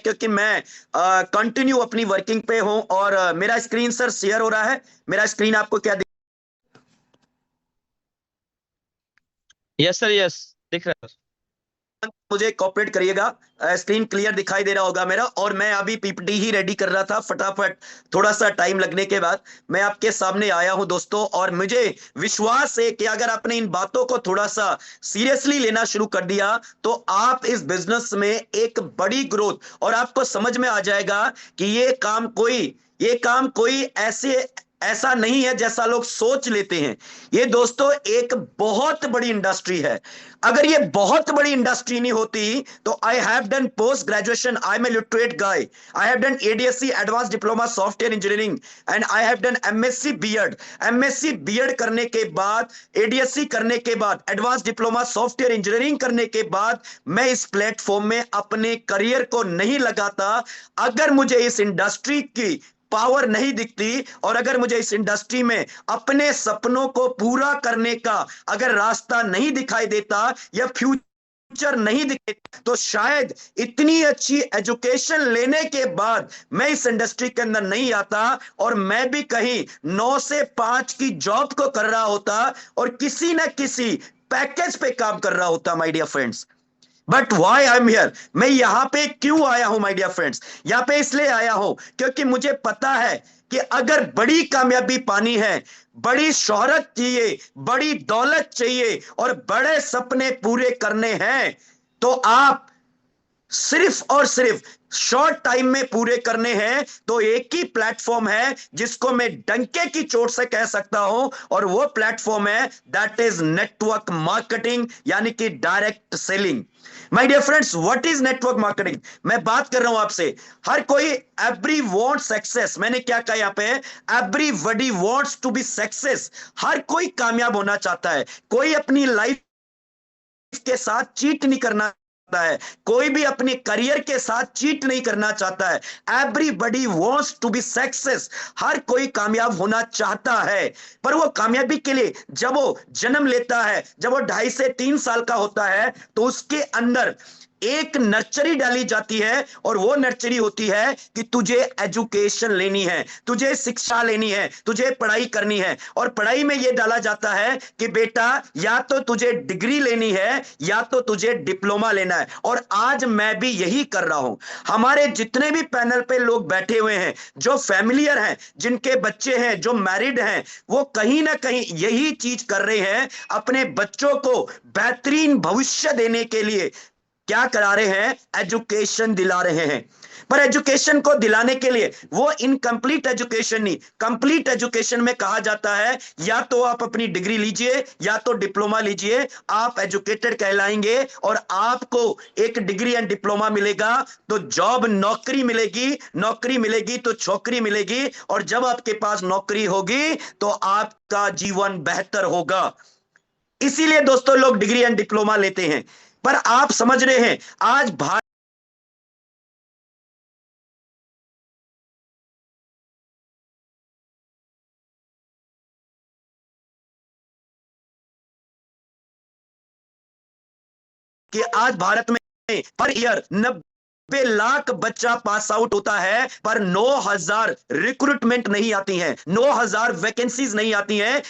क्योंकि मैं कंटिन्यू अपनी वर्किंग पे हूं। और मेरा स्क्रीन सर शेयर हो रहा है। मेरा स्क्रीन आपको क्या यस सर, यस, दिख रहा है सर। मुझे कोऑपरेट करिएगा। स्क्रीन क्लियर दिखाई दे रहा होगा मेरा। और मैं अभी पीपीटी ही रेडी कर रहा था, फटाफट थोड़ा सा टाइम लगने के बाद मैं आपके सामने आया हूं दोस्तों। और मुझे विश्वास है कि अगर आपने इन बातों को थोड़ा सा सीरियसली लेना शुरू कर दिया तो आप इस बिजनेस में एक बड़ी ग्रोथ, और आपको समझ में आ जाएगा कि ये काम कोई ऐसा नहीं है जैसा लोग सोच लेते हैं। ये दोस्तों एक बहुत बड़ी इंडस्ट्री है। अगर ये बहुत बड़ी इंडस्ट्री नहीं होती तो I have done post graduation, I am a literate guy, I have done ADSC advance diploma software engineering, and I have done MSc BEd. MSc BEd करने के बाद, एडीएससी करने के बाद, एडवांस डिप्लोमा सॉफ्टवेयर इंजीनियरिंग करने के बाद मैं इस प्लेटफॉर्म में अपने करियर को नहीं लगाता अगर मुझे इस इंडस्ट्री की पावर नहीं दिखती, और अगर मुझे इस इंडस्ट्री में अपने सपनों को पूरा करने का अगर रास्ता नहीं दिखाई देता या फ्यूचर नहीं दिखे, तो शायद इतनी अच्छी एजुकेशन लेने के बाद मैं इस इंडस्ट्री के अंदर नहीं आता और मैं भी कहीं 9 से 5 की जॉब को कर रहा होता और किसी ना किसी पैकेज पे काम कर रहा होता my dear friends. But why I am here, मैं यहां पे क्यों आया हूं माय डियर फ्रेंड्स? यहां पे इसलिए आया हूं क्योंकि मुझे पता है कि अगर बड़ी कामयाबी पानी है, बड़ी शोहरत चाहिए, बड़ी दौलत चाहिए और बड़े सपने पूरे करने हैं, तो आप सिर्फ और सिर्फ शॉर्ट टाइम में पूरे करने हैं तो एक ही प्लेटफॉर्म है जिसको मैं डंके की चोट से कह सकता हूं, और वो प्लेटफॉर्म है दैट इज नेटवर्क मार्केटिंग, यानी कि direct selling. My dear friends, what is network marketing? मैं बात कर रहा हूं आपसे। हर कोई, एवरी वांट सक्सेस, मैंने क्या कहा यहां पे, everybody wants to be success. हर कोई कामयाब होना चाहता है, कोई अपनी लाइफ के साथ चीट नहीं करना चाहता है, कोई भी अपने करियर के साथ चीट नहीं करना चाहता है। Everybody wants to be success. हर कोई कामयाब होना चाहता है, पर वो कामयाबी के लिए जब वो जन्म लेता है, जब वो 2.5 से 3 साल का होता है, तो उसके अंदर एक नर्सरी डाली जाती है, और वो नर्सरी होती है कि तुझे एजुकेशन लेनी है, तुझे शिक्षा लेनी है, तुझे पढ़ाई करनी है। और पढ़ाई में यह डाला जाता है कि बेटा या तो तुझे डिग्री लेनी है या तो तुझे डिप्लोमा लेना है। और आज मैं भी यही कर रहा हूं। हमारे जितने भी पैनल पे लोग बैठे हुए हैं, जो फैमिलियर हैं, जिनके बच्चे हैं, जो मैरिड हैं, वो कहीं ना कहीं यही चीज कर रहे हैं, अपने बच्चों को बेहतरीन भविष्य देने के लिए क्या करा रहे हैं, एजुकेशन दिला रहे हैं। पर एजुकेशन को दिलाने के लिए वो इनकम्प्लीट एजुकेशन नहीं, कंप्लीट एजुकेशन में कहा जाता है या तो आप अपनी डिग्री लीजिए या तो डिप्लोमा लीजिए, आप एजुकेटेड कहलाएंगे। और आपको एक डिग्री एंड डिप्लोमा मिलेगा तो जॉब, नौकरी मिलेगी, नौकरी मिलेगी तो छोकरी मिलेगी, और जब आपके पास नौकरी होगी तो आपका जीवन बेहतर होगा। इसीलिए दोस्तों लोग डिग्री एंड डिप्लोमा लेते हैं। पर आप समझ रहे हैं, आज भारत कि आज भारत में पर ईयर 90 लाख बच्चा पास आउट होता है, पर 9,000 रिक्रूटमेंट नहीं आती हैं, 9,000 वैकेंसीज नहीं आती हैं।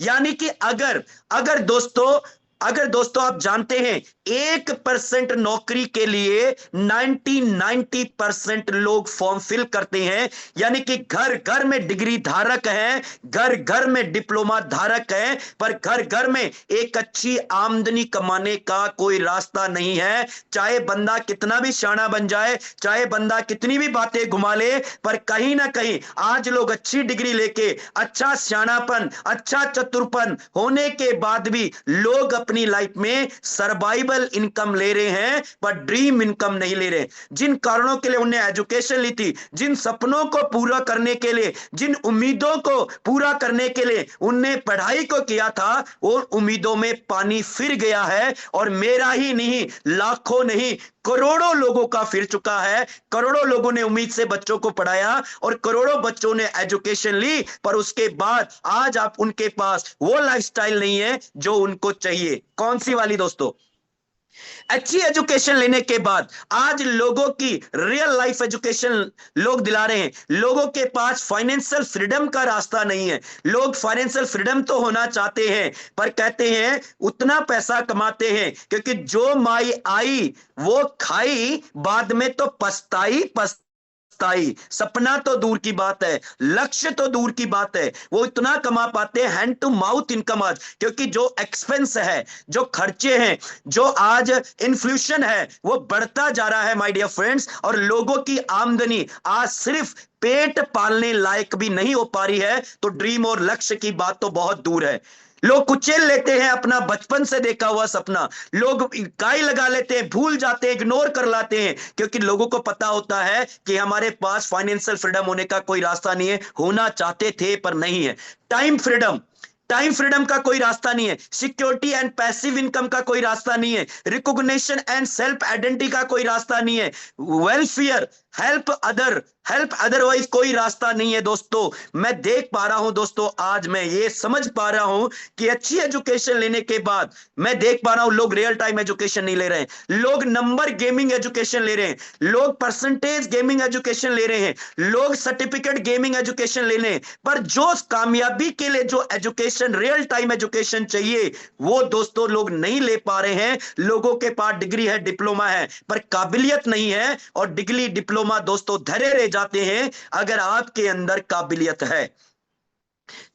यानी कि अगर अगर दोस्तों अगर दोस्तों आप जानते हैं 1% नौकरी के लिए 90% लोग फॉर्म फिल करते हैं। यानी कि घर घर में डिग्री धारक हैं, घर घर में डिप्लोमा धारक हैं, पर घर घर में एक अच्छी आमदनी कमाने का कोई रास्ता नहीं है। चाहे बंदा कितना भी शाना बन जाए, चाहे बंदा कितनी भी बातें घुमा ले, पर कहीं ना कहीं आज लोग अच्छी डिग्री लेके, अच्छा शानापन, अच्छा चतुरपन होने के बाद भी लोग अपनी लाइफ में सर्वाइवल इनकम ले रहे हैं, पर ड्रीम इनकम नहीं ले रहे। जिन कारणों के लिए उन्हें एजुकेशन ली थी, जिन सपनों को पूरा करने के लिए, जिन उम्मीदों को पूरा करने के लिए उनने पढ़ाई को किया था, वो उम्मीदों में पानी फिर गया है। और मेरा ही नहीं, लाखों नहीं, करोड़ों लोगों का फिर चुका है। करोड़ों लोगों ने उम्मीद से बच्चों को पढ़ाया और करोड़ों बच्चों ने एजुकेशन ली, पर उसके बाद आज आप उनके पास वो लाइफस्टाइल नहीं है जो उनको चाहिए। कौन सी वाली दोस्तों? अच्छी एजुकेशन लेने के बाद आज लोगों की रियल लाइफ एजुकेशन लोग दिला रहे हैं। लोगों के पास फाइनेंशियल फ्रीडम का रास्ता नहीं है। लोग फाइनेंशियल फ्रीडम तो होना चाहते हैं, पर कहते हैं उतना पैसा कमाते हैं क्योंकि जो माई आई वो खाई, बाद में तो पछताई पछताई। सपना तो दूर की बात है, लक्ष्य तो दूर की बात है, वो इतना कमा पाते हैं हैंड टू माउथ इनकम आज, क्योंकि जो एक्सपेंस है, जो खर्चे हैं, जो आज इन्फ्लेशन है वो बढ़ता जा रहा है माय डियर फ्रेंड्स। और लोगों की आमदनी आज सिर्फ पेट पालने लायक भी नहीं हो पा रही है, तो ड्रीम और लक्ष्य की बात तो बहुत दूर है। लोग कुचल लेते हैं अपना बचपन से देखा हुआ सपना, लोग इकाई लगा लेते हैं, भूल जाते हैं, इग्नोर कर लाते हैं, क्योंकि लोगों को पता होता है कि हमारे पास फाइनेंशियल फ्रीडम होने का कोई रास्ता नहीं है। होना चाहते थे पर नहीं है। टाइम फ्रीडम, टाइम फ्रीडम का कोई रास्ता नहीं है। सिक्योरिटी एंड पैसिव इनकम का कोई रास्ता नहीं है। रिकॉग्निशन एंड सेल्फ आइडेंटिटी का कोई रास्ता नहीं है। वेलफेयर, हेल्प अदरवाइज कोई रास्ता नहीं है। दोस्तों मैं देख पा रहा हूं, दोस्तों आज मैं ये समझ पा रहा हूं कि अच्छी एजुकेशन लेने के बाद मैं देख पा रहा हूं लोग रियल टाइम एजुकेशन नहीं ले रहे हैं, लोग नंबर गेमिंग एजुकेशन ले रहे हैं, लोग परसेंटेज गेमिंग एजुकेशन ले रहे हैं, लोग सर्टिफिकेट गेमिंग एजुकेशन ले रहे हैं। पर जो कामयाबी के लिए जो एजुकेशन, रियल टाइम एजुकेशन चाहिए, वो दोस्तों लोग नहीं ले पा रहे हैं। लोगों के पास डिग्री है, डिप्लोमा है, पर काबिलियत नहीं है। और डिग्री डिप्लोमा दोस्तों धरे रह जाते हैं। अगर आपके अंदर काबिलियत है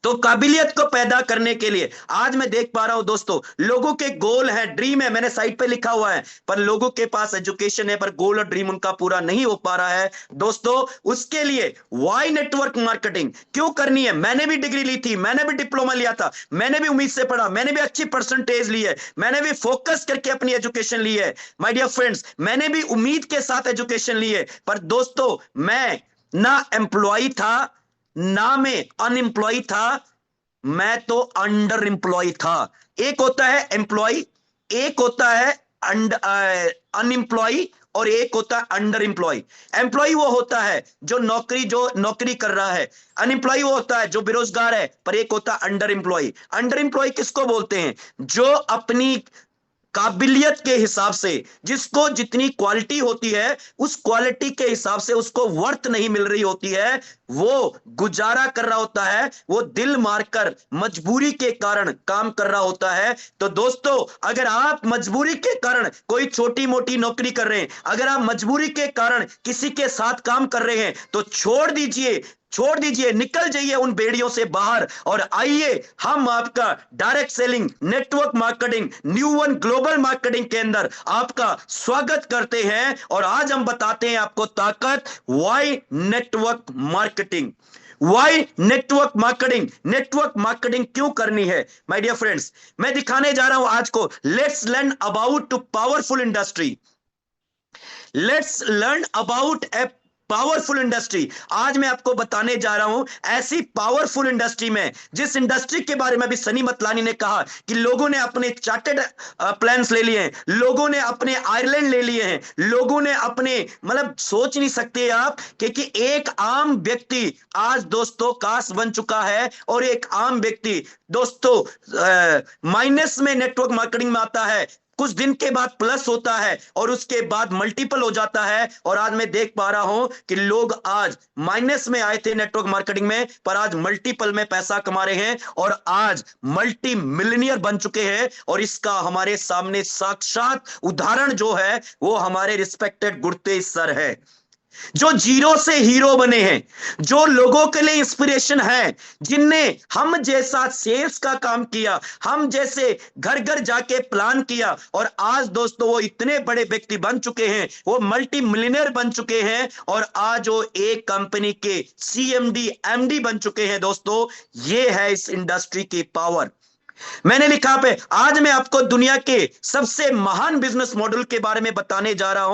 तो काबिलियत को पैदा करने के लिए आज मैं देख पा रहा हूं दोस्तों, लोगों के गोल है, ड्रीम है, मैंने साइट पे लिखा हुआ है, पर लोगों के पास एजुकेशन है पर गोल और ड्रीम उनका पूरा नहीं हो पा रहा है। दोस्तों उसके लिए वाई नेटवर्क मार्केटिंग क्यों करनी है? मैंने भी डिग्री ली थी, मैंने भी डिप्लोमा लिया था, मैंने भी उम्मीद से पढ़ा, मैंने भी अच्छी परसेंटेज ली है, मैंने भी फोकस करके अपनी एजुकेशन ली है माय डियर फ्रेंड्स, मैंने भी उम्मीद के साथ एजुकेशन ली है। पर दोस्तों मैं ना एम्प्लॉय था, ना मैं अनएम्प्लॉय था, मैं तो अंडर एम्प्लॉय था। एक होता है एम्प्लॉय, एक होता है अनएम्प्लॉय, और एक होता है अंडर एम्प्लॉय। एम्प्लॉय वो होता है जो नौकरी कर रहा है, अनएम्प्लॉय वो होता है जो बेरोजगार है, पर एक होता है अंडर एम्प्लॉय। अंडर एम्प्लॉय किसको बोलते हैं? जो अपनी काबिलियत के हिसाब से, जिसको जितनी क्वालिटी होती है उस क्वालिटी के हिसाब से उसको वर्थ नहीं मिल रही होती है, वो गुजारा कर रहा होता है, वो दिल मारकर मजबूरी के कारण काम कर रहा होता है। तो दोस्तों अगर आप मजबूरी के कारण कोई छोटी मोटी नौकरी कर रहे हैं, अगर आप मजबूरी के कारण किसी के साथ काम कर रहे हैं, तो छोड़ दीजिए, निकल जाइए उन बेड़ियों से बाहर और आइए हम आपका direct selling, network marketing, new one global marketing के अंदर आपका स्वागत करते हैं। और आज हम बताते हैं आपको ताकत, why network marketing. Why network marketing, network marketing क्यों करनी है माय डियर फ्रेंड्स? मैं दिखाने जा रहा हूं आज को। Let's learn about to powerful industry, let's learn about a powerful industry. आज मैं आपको बताने जा रहा हूं ऐसी पावरफुल इंडस्ट्री में, जिस इंडस्ट्री के बारे में अभी सनी मतलानी ने कहा कि लोगों ने अपने चार्टेड प्लान्स ले लिए हैं, लोगों ने अपने आयरलैंड ले लिए हैं, लोगों ने अपने, मतलब सोच नहीं सकते आप कि एक आम व्यक्ति आज दोस्तों काश बन चुका है, और एक आम व्यक्ति दोस्तों माइनस में नेटवर्क मार्केटिंग में आता है, कुछ दिन के बाद प्लस होता है और उसके बाद मल्टीपल हो जाता है। और आज मैं देख पा रहा हूं कि लोग आज माइनस में आए थे नेटवर्क मार्केटिंग में, पर आज मल्टीपल में पैसा कमा रहे हैं और आज मल्टी मिलियनियर बन चुके हैं। और इसका हमारे सामने साक्षात उदाहरण जो है वो हमारे रिस्पेक्टेड गुरतेज सर है, जो जीरो से हीरो बने हैं, जो लोगों के लिए इंस्पिरेशन है, जिनने हम जैसा सेल्स का काम किया, हम जैसे घर घर जाके प्लान किया, और आज दोस्तों वो इतने बड़े व्यक्ति बन चुके हैं, वो मल्टी मिलियनर बन चुके हैं, और आज वो एक कंपनी के सीएमडी एमडी बन चुके हैं। दोस्तों ये है इस इंडस्ट्री की पावर। मैंने लिखा पे आज मैं आपको दुनिया के सबसे महान बिजनेस मॉडल के बारे में बताने जा रहा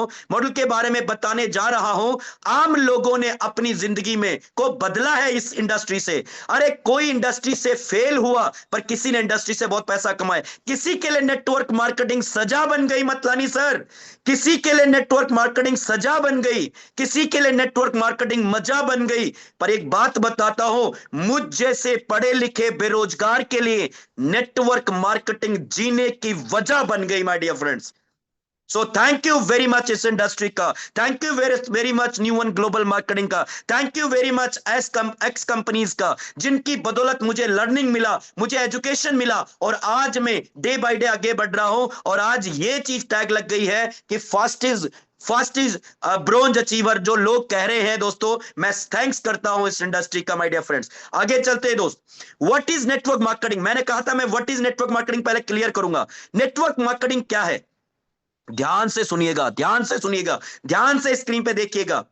हूं, आम लोगों ने अपनी जिंदगी में को बदला है इस इंडस्ट्री से। अरे कोई इंडस्ट्री से फेल हुआ पर किसी ने इंडस्ट्री से बहुत पैसा कमाया। किसी के लिए नेटवर्क मार्केटिंग सजा बन गई मतलानी सर, किसी के लिए नेटवर्क मार्केटिंग सजा बन गई, किसी के लिए नेटवर्क मार्केटिंग मजा बन गई। पर एक बात बताता हूं, मुझ जैसे पढ़े लिखे बेरोजगार के लिए नेटवर्क मार्केटिंग जीने की वजह बन गई my dear friends. So thank you very much इस इंडस्ट्री का, thank you very very much new one global marketing का, thank you very much X companies का, जिनकी बदौलत मुझे लर्निंग मिला, मुझे एजुकेशन मिला, और आज मैं डे बाय डे आगे बढ़ रहा हूं। और आज ये चीज टैग लग गई है कि फास्ट इज ब्रोंज अचीवर, जो लोग कह रहे हैं दोस्तों, मैं थैंक्स करता हूं इस इंडस्ट्री का माय डियर फ्रेंड्स। आगे चलते हैं दोस्त। What is network marketing? मैंने कहा था मैं व्हाट इज नेटवर्क मार्केटिंग पहले क्लियर करूंगा। नेटवर्क मार्केटिंग क्या है? ध्यान से सुनिएगा, ध्यान से सुनिएगा, ध्यान से स्क्रीन पे देखिएगा।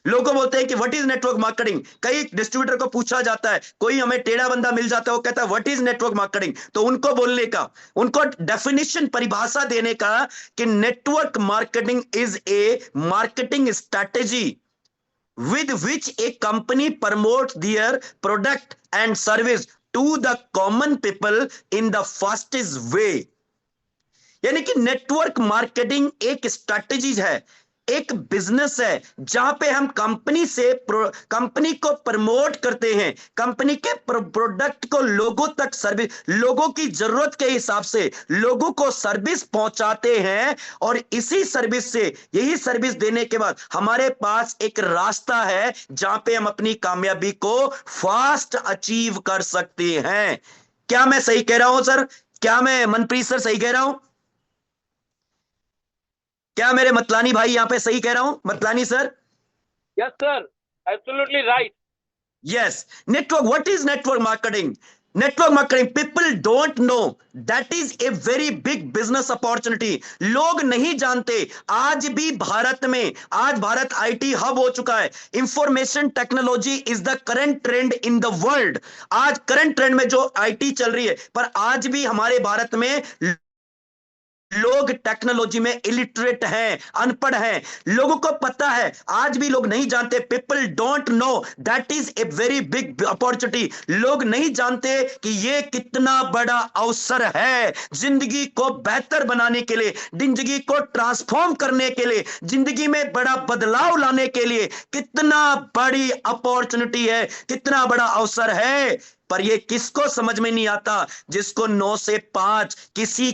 लोगों बोलते हैं कि व्हाट इज नेटवर्क मार्केटिंग। कई डिस्ट्रीब्यूटर को पूछा जाता है, कोई हमें टेढ़ा बंदा मिल जाता है, वो कहता है व्हाट इज नेटवर्क मार्केटिंग, तो उनको बोलने का, उनको डेफिनेशन परिभाषा देने का कि network marketing is a marketing strategy with which a company promotes their product and service to the common people in the fastest way। यानी कि नेटवर्क मार्केटिंग एक स्ट्रैटेजी है, एक बिजनेस है, जहां पे हम कंपनी को प्रमोट करते हैं, कंपनी के प्रोडक्ट को लोगों तक सर्विस, लोगों की जरूरत के हिसाब से लोगों को सर्विस पहुंचाते हैं। और इसी सर्विस से, यही सर्विस देने के बाद हमारे पास एक रास्ता है जहां पे हम अपनी कामयाबी को फास्ट अचीव कर सकते हैं। क्या मैं सही कह रहा हूं सर? क्या मैं मनप्रीत सर सही कह रहा हूं? क्या मेरे मतलानी भाई यहां पे सही कह रहा हूं, Matlani sir? Yes, sir. Absolutely right. Yes. Network, what is network marketing? Network marketing, people don't know that is a very big business opportunity. लोग नहीं जानते। आज भी भारत में, आज भारत आईटी हब हो चुका है। Information technology is the current trend in the world. आज करंट ट्रेंड में जो आईटी चल रही है, पर आज भी हमारे भारत में लोग टेक्नोलॉजी में इलिटरेट हैं, अनपढ़ हैं। लोगों को पता है, आज भी लोग नहीं जानते। People don't know that is a very big opportunity. लोग नहीं जानते कि ये कितना बड़ा अवसर है जिंदगी को बेहतर बनाने के लिए, जिंदगी को ट्रांसफॉर्म करने के लिए, जिंदगी में बड़ा बदलाव लाने के लिए। कितना बड़ी अपॉर्चुनिटी है, कितना बड़ा अवसर है। पर ये किसको समझ में नहीं आता? जिसको 9 से 5 किसी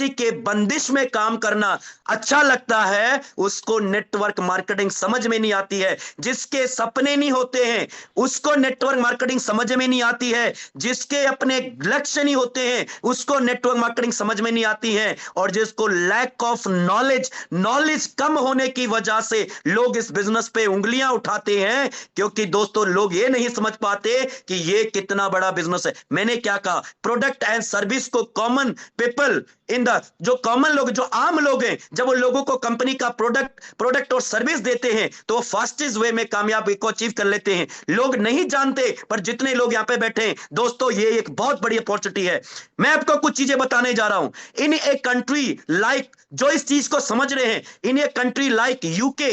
के बंदिश में काम करना अच्छा लगता है, उसको नेटवर्क मार्केटिंग समझ में नहीं आती है। जिसके सपने नहीं होते हैं, उसको नेटवर्क मार्केटिंग समझ में नहीं आती है। जिसके अपने लक्ष्य नहीं होते हैं, उसको नेटवर्क मार्केटिंग समझ में नहीं आती है। और जिसको लैक ऑफ नॉलेज कम होने की वजह से लोग इस बिजनेस पे उंगलियां उठाते हैं, क्योंकि दोस्तों लोग ये नहीं समझ पाते कि ये कितना बड़ा बिजनेस है। मैंने क्या कहा? प्रोडक्ट एंड सर्विस को कॉमन पीपल इन द, जो कॉमन लोग, जो आम लोग हैं, जब वो लोगों को कंपनी का प्रोडक्ट और सर्विस देते हैं, तो वो फास्टेस्ट वे में कामयाबी को अचीव कर लेते हैं। लोग नहीं जानते, पर जितने लोग यहां पे बैठे हैं दोस्तों, ये एक बहुत बड़ी अपॉर्चुनिटी है। मैं आपको कुछ चीजें बताने जा रहा हूं। इन ए कंट्री लाइक, जो इस चीज को समझ रहे हैं, in a country like UK,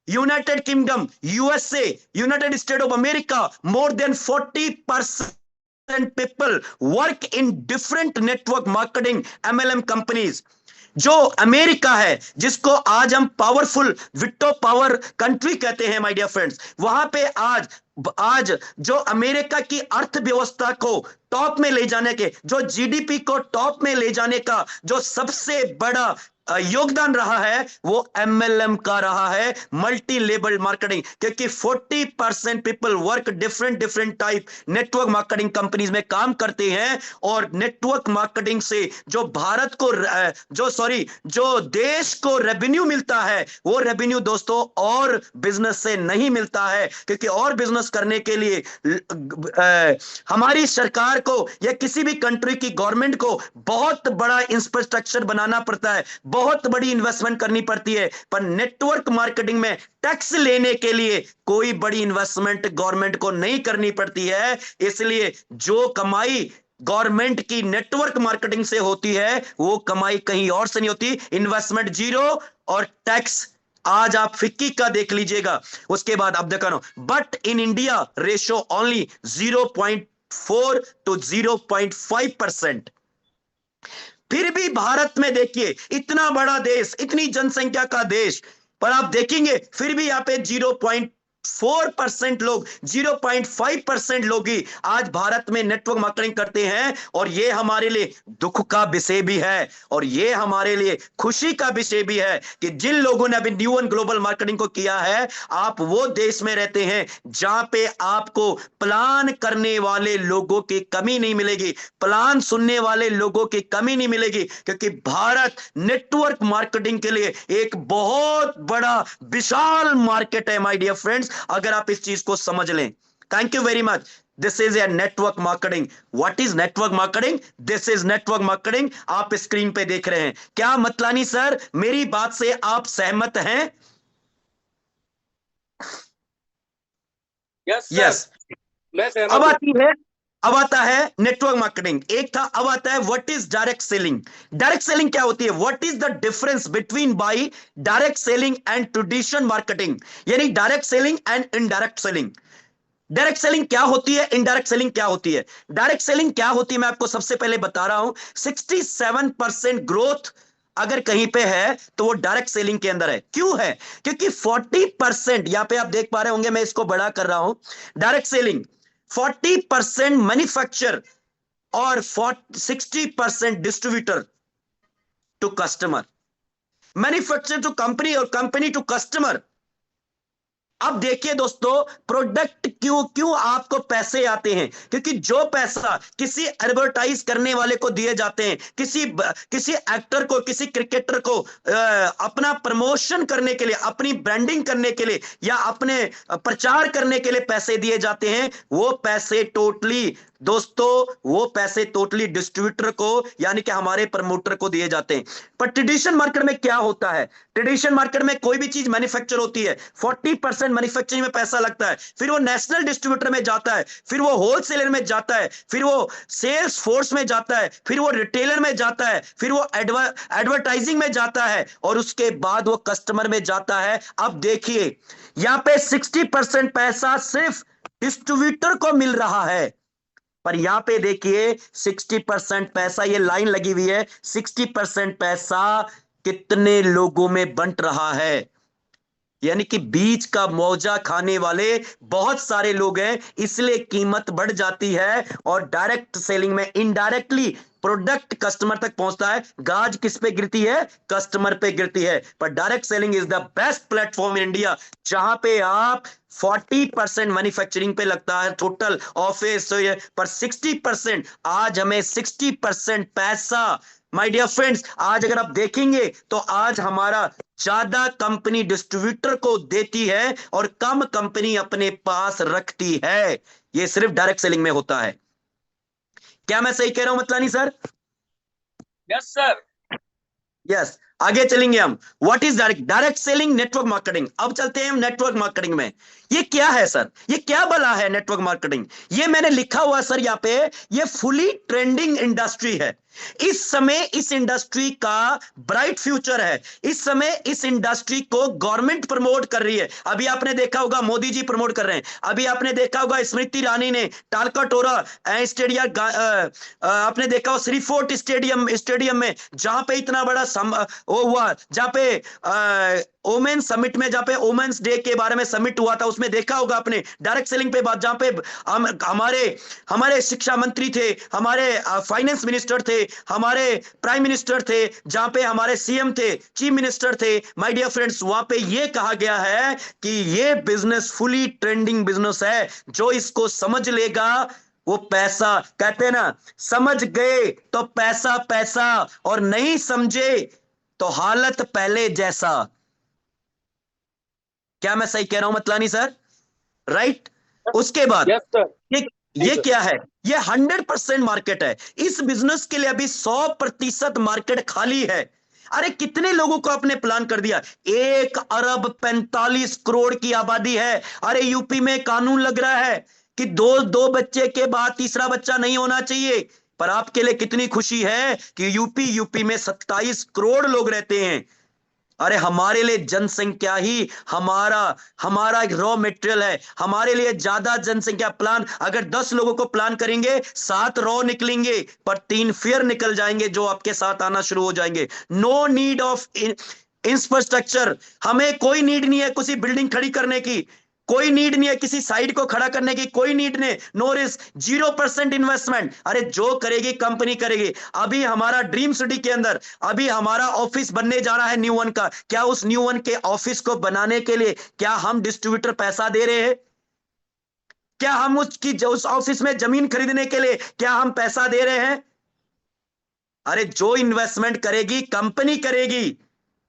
United Kingdom, USA, United State of America, more than 40% people work in different network marketing MLM companies। जो अमेरिका है, जिसको आज हम पावरफुल विट्टो पावर कंट्री कहते हैं माय डियर फ्रेंड्स, वहां पे आज जो अमेरिका की अर्थव्यवस्था को टॉप में ले जाने के, जो जीडीपी को टॉप में ले जाने का जो सबसे बड़ा योगदान रहा है, वो एमएलएम का रहा है, मल्टी लेवल मार्केटिंग। क्योंकि 40% people work different type network marketing companies में काम करते हैं। और नेटवर्क मार्केटिंग से जो भारत को जो देश को रेवेन्यू मिलता है, वो रेवेन्यू दोस्तों और बिजनेस से नहीं मिलता है। क्योंकि और बिजनेस करने के लिए हमारी सरकार को या किसी भी कंट्री की गवर्नमेंट को बहुत बड़ा इंफ्रास्ट्रक्चर बनाना पड़ता है, बहुत बड़ी इन्वेस्टमेंट करनी पड़ती है। पर नेटवर्क मार्केटिंग में टैक्स लेने के लिए कोई बड़ी इन्वेस्टमेंट गवर्नमेंट को नहीं करनी पड़ती है। इसलिए जो कमाई गवर्नमेंट की नेटवर्क मार्केटिंग से होती है, वो कमाई कहीं और से नहीं होती। इन्वेस्टमेंट जीरो और टैक्स आज आप फिक्की का देख लीजिएगा। उसके बाद अब देखो, but in India ratio only 0.4 to 0.5%। फिर भी भारत में देखिए, इतना बड़ा देश, इतनी जनसंख्या का देश, पर आप देखेंगे फिर भी यहां पे 4% लोग, 0.5% लोग ही आज भारत में नेटवर्क मार्केटिंग करते हैं। और ये हमारे लिए दुख का विषय भी है और ये हमारे लिए खुशी का विषय भी है कि जिन लोगों ने अभी न्यू एंड ग्लोबल मार्केटिंग को किया है, आप वो देश में रहते हैं जहां पे आपको प्लान करने वाले लोगों की कमी नहीं मिलेगी, प्लान सुनने वाले लोगों की कमी नहीं मिलेगी, क्योंकि भारत नेटवर्क मार्केटिंग के लिए एक बहुत बड़ा विशाल मार्केट है माय डियर फ्रेंड्स, अगर आप इस चीज को समझ लें। Thank you very much. This is a network marketing. What is network marketing? This is network marketing. आप स्क्रीन पे देख रहे हैं। क्या मतलानी सर, मेरी बात से आप सहमत हैं? Yes yes. सर, मैं अब सहमत हूं। आती है, अब आता है नेटवर्क मार्केटिंग। एक था, अब आता है what is direct selling. Direct selling क्या होती है? What is the difference between by direct selling and traditional marketing, यानी direct selling and indirect selling. Direct selling क्या होती है, इनडायरेक्ट सेलिंग क्या होती है? डायरेक्ट सेलिंग क्या होती है मैं आपको सबसे पहले बता रहा हूं। 67% ग्रोथ अगर कहीं पे है तो वो डायरेक्ट सेलिंग के अंदर है। क्यों है? क्योंकि 40%, यहां पे आप देख पा रहे होंगे, मैं इसको बड़ा कर रहा हूं। डायरेक्ट सेलिंग 40% मैन्युफैक्चर और 60% distributor to customer. Manufacture to company और कंपनी टू कस्टमर। अब देखिए दोस्तों, प्रोडक्ट क्यों क्यों आपको पैसे आते हैं? क्योंकि जो पैसा किसी एडवर्टाइज करने वाले को दिए जाते हैं, किसी एक्टर को, किसी क्रिकेटर को अपना प्रमोशन करने के लिए, अपनी ब्रांडिंग करने के लिए या अपने प्रचार करने के लिए पैसे दिए जाते हैं, वो पैसे टोटली दोस्तों, वो पैसे टोटली डिस्ट्रीब्यूटर को यानी कि हमारे प्रमोटर को दिए जाते हैं। पर ट्रेडिशनल मार्केट में क्या होता है? ट्रेडिशनल मार्केट में कोई भी चीज मैन्युफैक्चर होती है, 40% मैन्युफैक्चरिंग में पैसा लगता है, फिर वो नेशनल डिस्ट्रीब्यूटर में जाता है, फिर वो होलसेलर में जाता है, फिर वो सेल्स फोर्स में जाता है, फिर वो रिटेलर में जाता है, फिर वो एडवर्टाइजिंग में जाता है और उसके बाद वो कस्टमर में जाता है। अब देखिए, यहां पे 60% पैसा सिर्फ डिस्ट्रीब्यूटर को मिल रहा है, पर यहां पे देखिए 60% पैसा, ये लाइन लगी हुई है, 60% पैसा कितने लोगों में बंट रहा है? यानी कि बीच का मौजा खाने वाले बहुत सारे लोग हैं, इसलिए कीमत बढ़ जाती है। और डायरेक्ट सेलिंग में इनडायरेक्टली प्रोडक्ट कस्टमर तक पहुंचता है। गाज किस पे गिरती है? कस्टमर पे गिरती है। पर direct selling is the best platform in India, जहां पे आप 40% मैन्युफैक्चरिंग पे लगता है टोटल ऑफिस, पर 60%, आज हमें 60% पैसा, माय डियर फ्रेंड्स, आज अगर आप देखेंगे तो आज हमारा ज्यादा कंपनी डिस्ट्रीब्यूटर को देती है और कम कंपनी अपने पास रखती है। ये सिर्फ डायरेक्ट सेलिंग में होता है। क्या मैं सही कह रहा हूं Matlani sir? Yes sir. Yes. आगे चलेंगे हम। What is direct? Direct selling, network marketing. अब चलते हैं हम नेटवर्क मार्केटिंग में। ये क्या है सर? ये क्या बला है नेटवर्क मार्केटिंग? ये मैंने लिखा हुआ सर यहाँ पे, ये फुली ट्रेंडिंग इंडस्ट्री है। इस समय इस इंडस्ट्री का ब्राइट फ्यूचर है। इस समय इस इंडस्ट्री को गवर्नमेंट प्रमोट कर रही है। अभी आपने देखा होगा मोदी जी प्रमोट कर रहे हैं। अभी आपने देखा होगा स्मृति ईरानी ने टालकाटोरा स्टेडियम, आपने देखा हो श्रीफोर्ट स्टेडियम में, जहां पे इतना बड़ा वो हुआ, जहां पे ओमेन समिट में, जहां पे वुमेन्स डे के बारे में समिट हुआ था, उसमें देखा होगा आपने डायरेक्ट सेलिंग पे बात, जहां पे हमारे शिक्षा मंत्री थे, हमारे फाइनेंस मिनिस्टर थे, हमारे प्राइम मिनिस्टर थे, जहां पे हमारे सीएम थे, चीफ मिनिस्टर थे। माय डियर फ्रेंड्स, वहां पे ये कहा गया है कि ये बिजनेस फुली ट्रेंडिंग बिजनेस है, जो इसको समझ लेगा वो पैसा, कहते हैं ना, समझ गए तो पैसा पैसा, और नहीं समझे तो हालत पहले जैसा। क्या मैं सही कह रहा हूं मतलानी सर? राइट। उसके बाद यस सर। ये क्या है? ये 100% मार्केट है। इस बिजनेस के लिए अभी 100% मार्केट खाली है। अरे कितने लोगों को आपने प्लान कर दिया? 1 अरब 45 करोड़ की आबादी है। अरे यूपी में कानून लग रहा है कि दो बच्चे के बाद तीसरा बच्चा नहीं होना चाहिए। पर आपके लिए कितनी खुशी है कि यूपी में 27 करोड़ लोग रहते हैं। अरे हमारे लिए जनसंख्या ही हमारा रॉ मटेरियल है। हमारे लिए ज्यादा जनसंख्या प्लान, अगर 10 लोगों को प्लान करेंगे, 7 रॉ निकलेंगे, पर 3 फेयर निकल जाएंगे जो आपके साथ आना शुरू हो जाएंगे। नो नीड ऑफ इंफ्रास्ट्रक्चर, हमें कोई नीड नहीं है किसी बिल्डिंग खड़ी करने की। कोई नीड नहीं है किसी साइड को खड़ा करने की, कोई नीड नहीं, नो रिस्क, 0% इन्वेस्टमेंट। अरे जो करेगी कंपनी करेगी। अभी हमारा ड्रीम सिटी के अंदर अभी हमारा ऑफिस बनने जा रहा है न्यू वन का। क्या उस न्यू वन के ऑफिस को बनाने के लिए क्या हम डिस्ट्रीब्यूटर पैसा दे रहे हैं? क्या हम उस ऑफिस में जमीन खरीदने के लिए क्या हम पैसा दे रहे हैं? अरे जो इन्वेस्टमेंट करेगी कंपनी करेगी,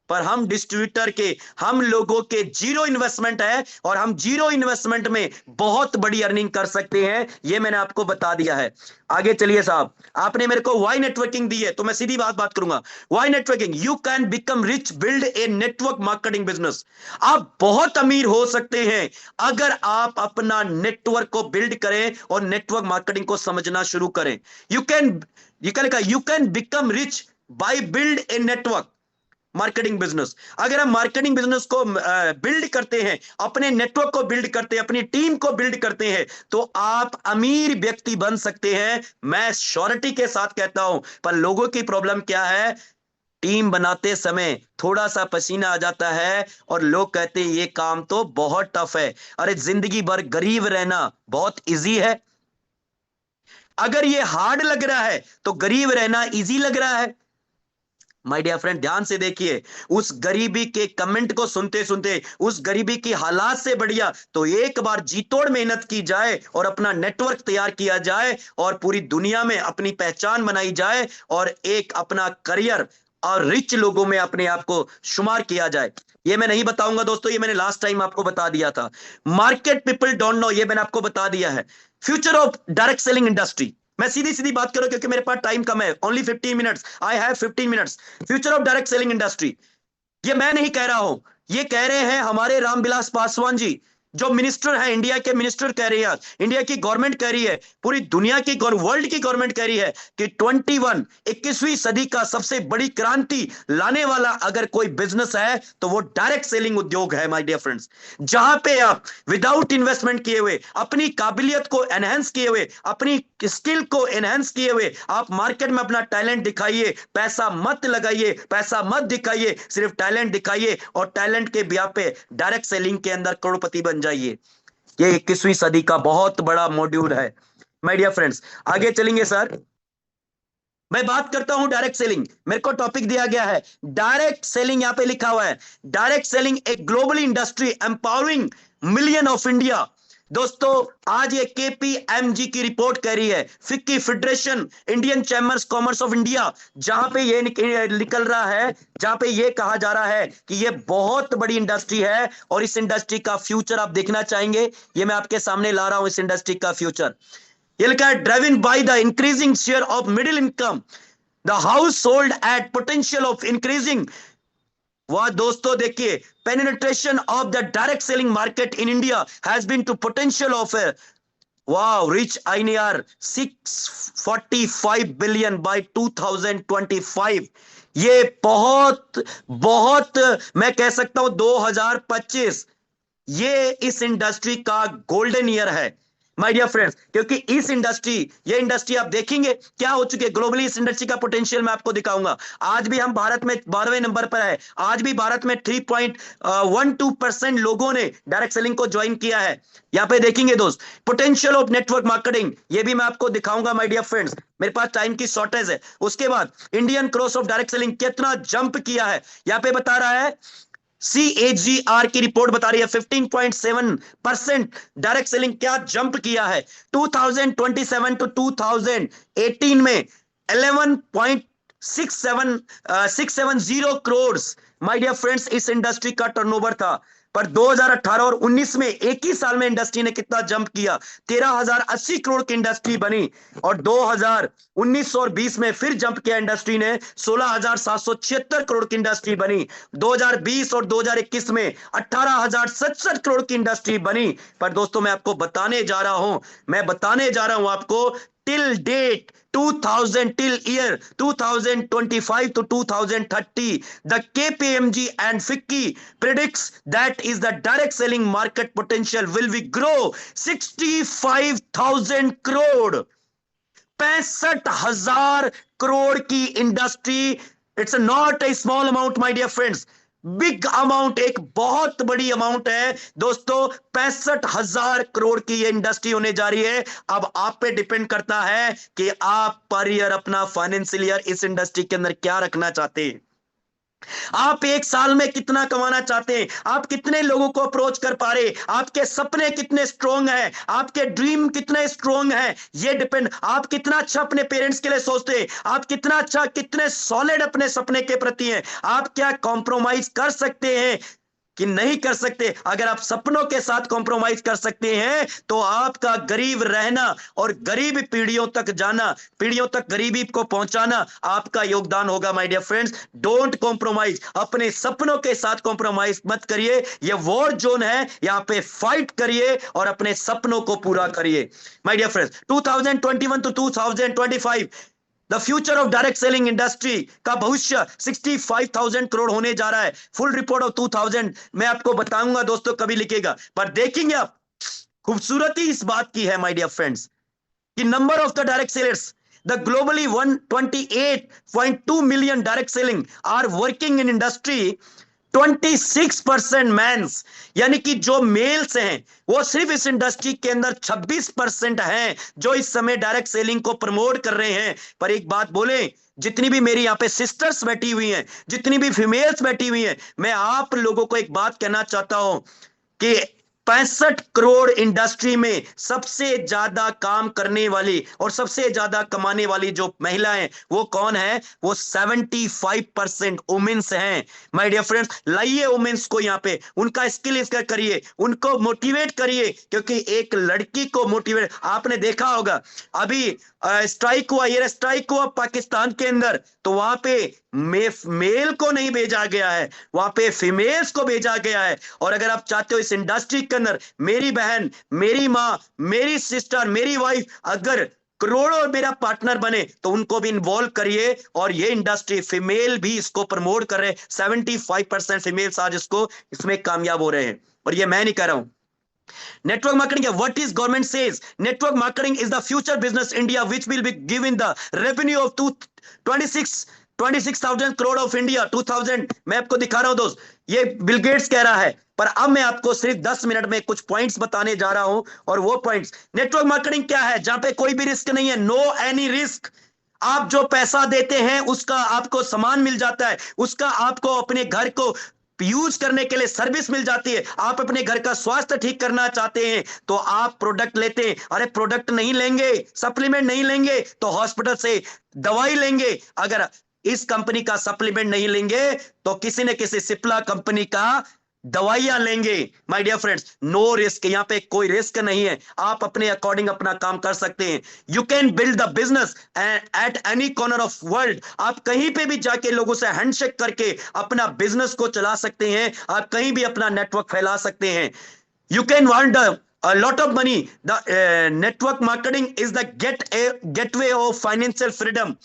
पर हम डिस्ट्रीब्यूटर के, हम लोगों के जीरो इन्वेस्टमेंट है और हम जीरो इन्वेस्टमेंट में बहुत बड़ी अर्निंग कर सकते हैं। ये मैंने आपको बता दिया है। आगे चलिए साहब, आपने मेरे को वाई नेटवर्किंग दी है तो मैं सीधी बात करूंगा। Why networking, you can become rich, build a network marketing business. आप बहुत अमीर हो सकते हैं अगर आप अपना नेटवर्क को बिल्ड करें और नेटवर्क मार्केटिंग को समझना शुरू करें। You can become rich by build a network marketing business. अगर हम मार्केटिंग बिजनेस को बिल्ड करते हैं, अपने नेटवर्क को बिल्ड करते हैं, अपनी टीम को बिल्ड करते हैं, तो आप अमीर व्यक्ति बन सकते हैं। मैं श्योरिटी के साथ कहता हूं। पर लोगों की प्रॉब्लम क्या है? टीम बनाते समय थोड़ा सा पसीना आ जाता है और लोग कहते हैं ये काम तो बहुत टफ है। अरे जिंदगी भर गरीब रहना बहुत इजी है। अगर ये हार्ड लग रहा है तो गरीब रहना इजी लग रहा है। माय डियर फ्रेंड, ध्यान से देखिए, उस गरीबी के कमेंट को सुनते सुनते, उस गरीबी की हालात से बढ़िया तो एक बार जी तोड़ मेहनत की जाए और अपना नेटवर्क तैयार किया जाए और पूरी दुनिया में अपनी पहचान बनाई जाए और एक अपना करियर और रिच लोगों में अपने आप को शुमार किया जाए। ये मैं नहीं बताऊंगा दोस्तों, ये मैंने लास्ट टाइम आपको बता दिया था। मार्केट पीपल डोंट नो, ये मैंने आपको बता दिया है। Future of direct selling industry, मैं सीधी सीधी बात करूं क्योंकि मेरे पास टाइम कम है, only 15 minutes, I have 15 minutes. Future of direct selling industry, ये मैं नहीं कह रहा हूं, ये कह रहे हैं हमारे रामविलास पासवान जी, जो मिनिस्टर है, इंडिया के मिनिस्टर कह रही है, इंडिया की गवर्नमेंट कह रही है, पूरी दुनिया की वर्ल्ड की गवर्नमेंट कह रही है कि 21वीं सदी का सबसे बड़ी क्रांति लाने वाला अगर कोई बिजनेस है तो वो डायरेक्ट सेलिंग उद्योग है। माय डियर फ्रेंड्स, जहां पे आप विदाउट इन्वेस्टमेंट किए हुए, अपनी काबिलियत को एनहेंस किए हुए, अपनी स्किल को एनहेंस किए हुए आप मार्केट में अपना टैलेंट दिखाइए, पैसा मत लगाइए, पैसा मत दिखाइए, सिर्फ टैलेंट दिखाइए और टैलेंट के ब्याह पे डायरेक्ट सेलिंग के अंदर करोड़पति बन जाइए। ये 21वीं सदी का बहुत बड़ा मॉड्यूल है। माय डियर फ्रेंड्स, आगे चलेंगे सर। मैं बात करता हूं डायरेक्ट सेलिंग, मेरे को टॉपिक दिया गया है डायरेक्ट सेलिंग, यहां पे लिखा हुआ है direct selling a global industry empowering million of India. दोस्तों, आज ये केपीएमजी की रिपोर्ट कह रही है, FICCI federation, Indian chambers commerce of India, जहां पे ये निकल रहा है, जहां पे ये कहा जा रहा है कि ये बहुत बड़ी इंडस्ट्री है और इस इंडस्ट्री का फ्यूचर आप देखना चाहेंगे। ये मैं आपके सामने ला रहा हूं इस इंडस्ट्री का फ्यूचर। ये लिखा है driven by the increasing share of middle income, the household at potential of increasing. वह दोस्तों देखिए, penetration of the direct selling market in India has been to potential of wow reach INR 645 billion by 2025। ये बहुत बहुत मैं कह सकता हूं 2025 ये इस इंडस्ट्री का गोल्डन ईयर है माय डियर फ्रेंड्स, क्योंकि इस इंडस्ट्री, ये इंडस्ट्री आप देखेंगे क्या हो चुकी है ग्लोबली। इस इंडस्ट्री का पोटेंशियल मैं आपको दिखाऊंगा। आज भी हम भारत में 12वें नंबर पर है। आज भी भारत में 3.12% लोगों ने डायरेक्ट सेलिंग को ज्वाइन किया है। यहां पे देखेंगे दोस्त, पोटेंशियल ऑफ नेटवर्क मार्केटिंग, ये भी मैं आपको दिखाऊंगा माय डियर फ्रेंड्स। मेरे पास टाइम की शॉर्टेज है। उसके बाद Indian cross of direct selling कितना जंप किया है, यहां पे बता रहा है CAGR की रिपोर्ट बता रही है 15.7% डायरेक्ट सेलिंग क्या जंप किया है। 2027 टू 2018 में 11.670 करोड़ माय डियर फ्रेंड्स इस इंडस्ट्री का टर्नओवर था। पर 2018 और 19 में एक ही साल में इंडस्ट्री ने कितना जंप किया, 13,080 करोड़ की इंडस्ट्री बनी। और 2019 और 20 में फिर जंप किया इंडस्ट्री ने, 16,776 करोड़ की इंडस्ट्री बनी। 2020 और 2021 में 18,067 करोड़ की इंडस्ट्री बनी। पर दोस्तों मैं आपको बताने जा रहा हूं आपको till date 2000 till year 2025 to 2030 the KPMG and FICCI predicts that is the direct selling market potential will be grow 65,000 crore, 65,000 crore की इंडस्ट्री। It's not a small amount my dear friends. Big amount, एक बहुत बड़ी अमाउंट है दोस्तों। 65,000 करोड़ की ये industry होने जा रही है। अब आप पे डिपेंड करता है कि आप पर ईयर अपना फाइनेंशियल ईयर इस इंडस्ट्री के अंदर क्या रखना चाहते हैं। आप एक साल में कितना कमाना चाहते हैं, आप कितने लोगों को अप्रोच कर पा रहे, आपके सपने कितने स्ट्रोंग हैं, आपके ड्रीम कितने स्ट्रोंग हैं, ये डिपेंड। आप कितना अच्छा अपने पेरेंट्स के लिए सोचते हैं, आप कितना अच्छा, कितने सॉलिड अपने सपने के प्रति हैं, आप क्या कॉम्प्रोमाइज कर सकते हैं कि नहीं कर सकते। अगर आप सपनों के साथ कॉम्प्रोमाइज कर सकते हैं तो आपका गरीब रहना और गरीब पीढ़ियों तक जाना, पीढ़ियों तक गरीबी को पहुंचाना आपका योगदान होगा। My dear friends, don't compromise, अपने सपनों के साथ कॉम्प्रोमाइज मत करिए। यह वॉर जोन है, यहां पे फाइट करिए और अपने सपनों को पूरा करिए। My dear friends, 2021 to 2025 the future of direct selling industry का भविष्य 65,000 करोड़ होने जा रहा है। फुल रिपोर्ट ऑफ 2000 मैं आपको बताऊंगा दोस्तों, कभी लिखेगा, पर देखेंगे आप। खूबसूरती इस बात की है माय डियर फ्रेंड्स कि number of the direct sellers, the globally 128.2 million direct selling are working in industry. 26% men's, यानी कि जो मेल्स हैं वो सिर्फ इस इंडस्ट्री के अंदर 26% हैं जो इस समय डायरेक्ट सेलिंग को प्रमोट कर रहे हैं। पर एक बात बोले, जितनी भी मेरी यहां पे सिस्टर्स बैठी हुई हैं, जितनी भी फीमेल्स बैठी हुई हैं, मैं आप लोगों को एक बात कहना चाहता हूं कि 65 करोड़ इंडस्ट्री में सबसे ज्यादा काम करने वाली और सबसे ज्यादा कमाने वाली जो महिलाएं, वो कौन है? वो 75% वुमेन्स हैं। माय डियर फ्रेंड्स, लाइए वुमेन्स को यहाँ पे, उनका स्किल इसका करिए, उनको मोटिवेट करिए, क्योंकि एक लड़की को मोटिवेट, आपने देखा होगा अभी स्ट्राइक हुआ, ये स्ट्राइक हुआ पाकिस्तान के अंदर, तो वहां पे मेल को नहीं भेजा गया है, वहां पे फीमेल्स को भेजा गया है। और अगर आप चाहते हो इस इंडस्ट्री के अंदर मेरी बहन, मेरी माँ, मेरी सिस्टर, मेरी वाइफ अगर करोड़ों मेरा पार्टनर बने तो उनको भी इन्वॉल्व करिए। और ये इंडस्ट्री फीमेल भी इसको प्रमोट कर रहे हैं। 75% फीमेल्स आज इसको, इसमें कामयाब हो रहे हैं। और ये मैं नहीं कह रहा हूं, network marketing, what is government says? Network marketing is the future business India which will be given the revenue of 26,000 crore of India 2000। मैं आपको दिखा रहा हूं दोस्त, ये बिल गेट्स कह रहा है। पर अब मैं आपको सिर्फ 10 मिनट में कुछ पॉइंट्स बताने जा रहा हूं, और वो पॉइंट्स, नेटवर्क मार्केटिंग क्या है? जहां पे कोई भी रिस्क नहीं है, नो एनी रिस्क। आप जो पैसा देते हैं उसका आपको सामान मिल जाता है, उसका आपको अपने घर को यूज करने के लिए सर्विस मिल जाती है। आप अपने घर का स्वास्थ्य ठीक करना चाहते हैं तो आप प्रोडक्ट लेते हैं। अरे प्रोडक्ट नहीं लेंगे, सप्लीमेंट नहीं लेंगे तो हॉस्पिटल से दवाई लेंगे। अगर इस कंपनी का सप्लीमेंट नहीं लेंगे तो किसी न किसी सिप्ला कंपनी का दवाइयां लेंगे। My dear friends, no risk, यहां पे कोई रिस्क नहीं है। आप अपने अकॉर्डिंग अपना काम कर सकते हैं। You can build the business at any corner of world. आप कहीं पे भी जाके लोगों से हैंडशेक करके अपना बिजनेस को चला सकते हैं। आप कहीं भी अपना नेटवर्क फैला सकते हैं। You can want a lot of money. The network marketing is the gateway of financial freedom.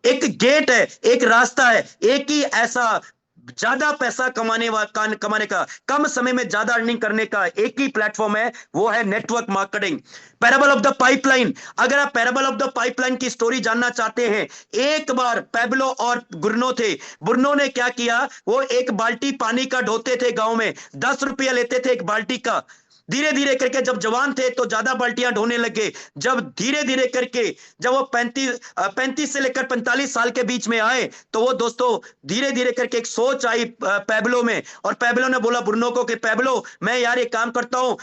एक गेट है, एक रास्ता है, एक ही ऐसा ज्यादा पैसा कमाने का, कम समय में ज्यादा अर्निंग करने का एक ही प्लेटफॉर्म है, वो है network marketing. Parable of the pipeline, अगर आप पैराबल ऑफ द पाइपलाइन की स्टोरी जानना चाहते हैं, एक बार पैब्लो और बुर्नो थे। बुर्नो ने क्या किया, वो एक बाल्टी पानी का ढोते थे गांव में, 10 रुपया लेते थे एक बाल्टी का। धीरे धीरे करके जब जवान थे तो ज्यादा बाल्टियां ढोने लगे। जब धीरे धीरे करके जब वो 35 से लेकर 45 साल के बीच में आए तो वो दोस्तों धीरे धीरे करके एक सोच आई पैब्लो में, और पैब्लो ने बोला बुर्नो को कि पैब्लो, मैं यार एक काम करता हूं,